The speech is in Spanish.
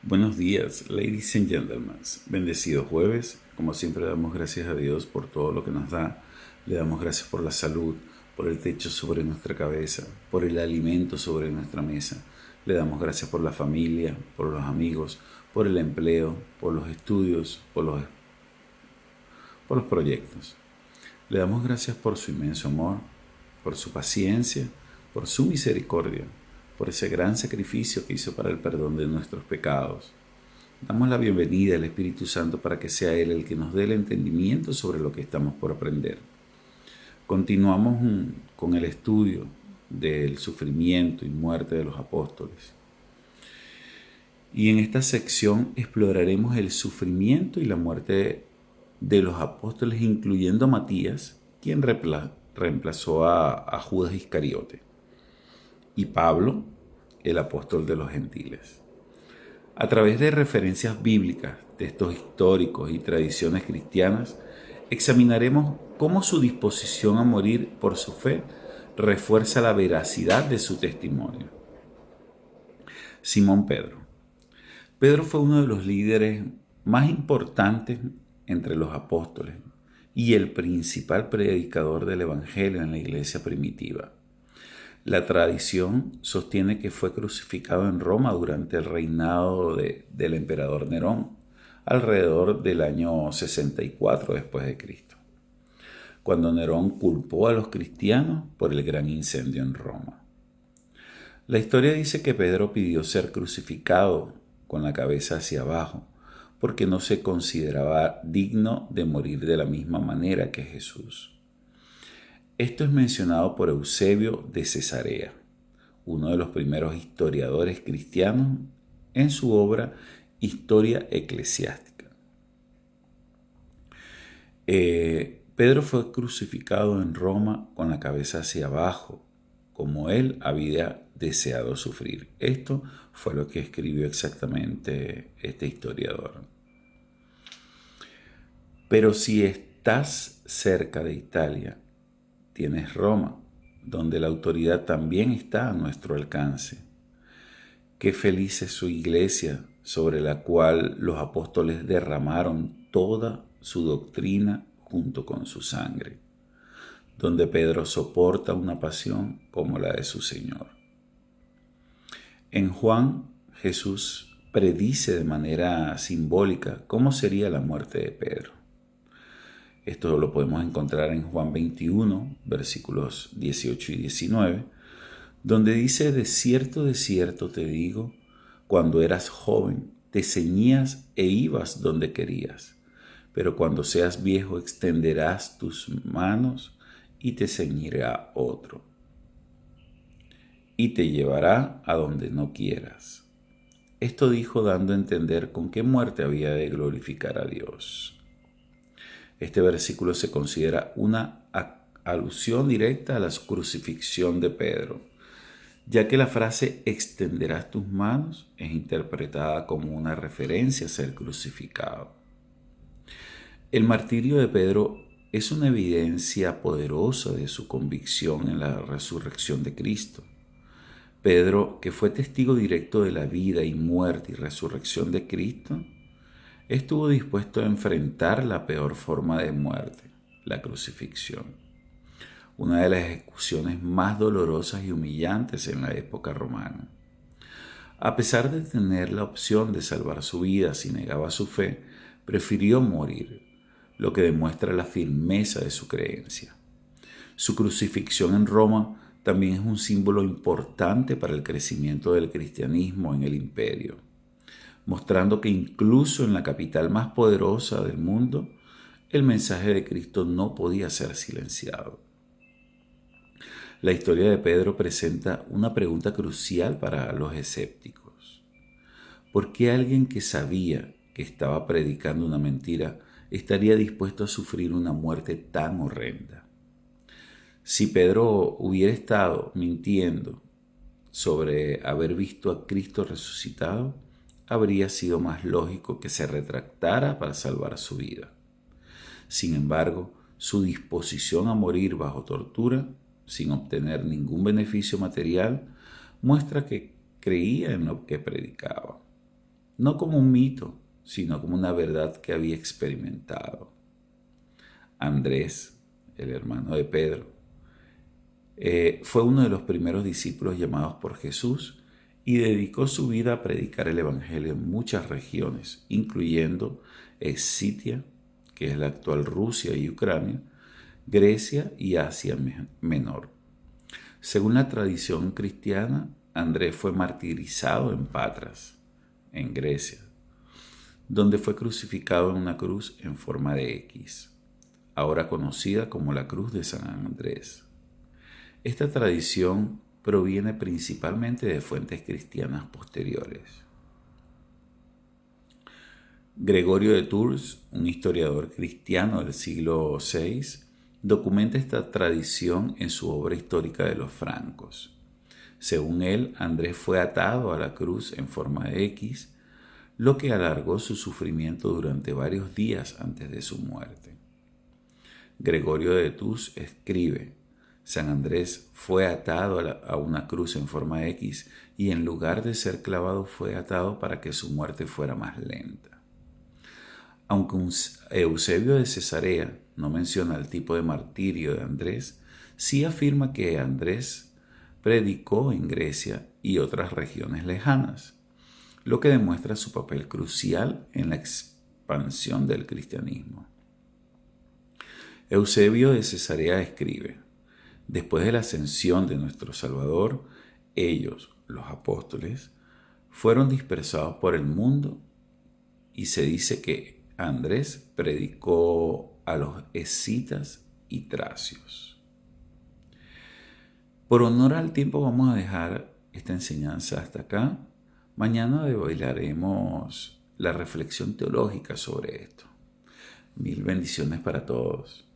Buenos días, ladies and gentlemen. Bendecido jueves. Como siempre damos gracias a Dios por todo lo que nos da. Le damos gracias por la salud, por el techo sobre nuestra cabeza, por el alimento sobre nuestra mesa. Le damos gracias por la familia, por los amigos, por el empleo, por los estudios, por los proyectos. Le damos gracias por su inmenso amor, por su paciencia, por su misericordia, por ese gran sacrificio que hizo para el perdón de nuestros pecados. Damos la bienvenida al Espíritu Santo para que sea Él el que nos dé el entendimiento sobre lo que estamos por aprender. Continuamos con el estudio del sufrimiento y muerte de los apóstoles. Y en esta sección exploraremos el sufrimiento y la muerte de los apóstoles, incluyendo a Matías, quien reemplazó a Judas Iscariote, y Pablo, el apóstol de los gentiles. A través de referencias bíblicas, textos históricos y tradiciones cristianas, examinaremos cómo su disposición a morir por su fe refuerza la veracidad de su testimonio. Simón Pedro. Pedro fue uno de los líderes más importantes entre los apóstoles y el principal predicador del Evangelio en la iglesia primitiva. La tradición sostiene que fue crucificado en Roma durante el reinado del emperador Nerón, alrededor del año 64 después de Cristo, cuando Nerón culpó a los cristianos por el gran incendio en Roma. La historia dice que Pedro pidió ser crucificado con la cabeza hacia abajo, porque no se consideraba digno de morir de la misma manera que Jesús. Esto es mencionado por Eusebio de Cesarea, uno de los primeros historiadores cristianos, en su obra Historia Eclesiástica. Pedro fue crucificado en Roma con la cabeza hacia abajo, como él había deseado sufrir. Esto fue lo que escribió exactamente este historiador. Pero si estás cerca de Italia, tienes Roma, donde la autoridad también está a nuestro alcance. Qué feliz es su iglesia, sobre la cual los apóstoles derramaron toda su doctrina junto con su sangre, donde Pedro soporta una pasión como la de su Señor. En Juan, Jesús predice de manera simbólica cómo sería la muerte de Pedro. Esto lo podemos encontrar en Juan 21, versículos 18 y 19, donde dice: de cierto te digo, cuando eras joven, te ceñías e ibas donde querías, pero cuando seas viejo extenderás tus manos y te ceñirá otro, y te llevará a donde no quieras. Esto dijo dando a entender con qué muerte había de glorificar a Dios. Este versículo se considera una alusión directa a la crucifixión de Pedro, ya que la frase extenderás tus manos es interpretada como una referencia a ser crucificado. El martirio de Pedro es una evidencia poderosa de su convicción en la resurrección de Cristo. Pedro, que fue testigo directo de la vida y muerte y resurrección de Cristo, estuvo dispuesto a enfrentar la peor forma de muerte, la crucifixión, una de las ejecuciones más dolorosas y humillantes en la época romana. A pesar de tener la opción de salvar su vida si negaba su fe, prefirió morir, lo que demuestra la firmeza de su creencia. Su crucifixión en Roma también es un símbolo importante para el crecimiento del cristianismo en el imperio, mostrando que incluso en la capital más poderosa del mundo, el mensaje de Cristo no podía ser silenciado. La historia de Pedro presenta una pregunta crucial para los escépticos. ¿Por qué alguien que sabía que estaba predicando una mentira estaría dispuesto a sufrir una muerte tan horrenda? Si Pedro hubiera estado mintiendo sobre haber visto a Cristo resucitado, habría sido más lógico que se retractara para salvar su vida. Sin embargo, su disposición a morir bajo tortura, sin obtener ningún beneficio material, muestra que creía en lo que predicaba. no como un mito, sino como una verdad que había experimentado. Andrés, el hermano de Pedro, fue uno de los primeros discípulos llamados por Jesús y dedicó su vida a predicar el Evangelio en muchas regiones, incluyendo Escitia, que es la actual Rusia y Ucrania, Grecia y Asia Menor. Según la tradición cristiana, Andrés fue martirizado en Patras, en Grecia, donde fue crucificado en una cruz en forma de X, ahora conocida como la Cruz de San Andrés. Esta tradición proviene principalmente de fuentes cristianas posteriores. Gregorio de Tours, un historiador cristiano del siglo VI, documenta esta tradición en su obra histórica de los francos. Según él, Andrés fue atado a la cruz en forma de X, lo que alargó su sufrimiento durante varios días antes de su muerte. Gregorio de Tours escribe: San Andrés fue atado a una cruz en forma de X y en lugar de ser clavado fue atado para que su muerte fuera más lenta. Aunque Eusebio de Cesarea no menciona el tipo de martirio de Andrés, sí afirma que Andrés predicó en Grecia y otras regiones lejanas, lo que demuestra su papel crucial en la expansión del cristianismo. Eusebio de Cesarea escribe: después de la ascensión de nuestro Salvador, ellos, los apóstoles, fueron dispersados por el mundo y se dice que Andrés predicó a los escitas y tracios. Por honor al tiempo vamos a dejar esta enseñanza hasta acá. Mañana develaremos la reflexión teológica sobre esto. Mil bendiciones para todos.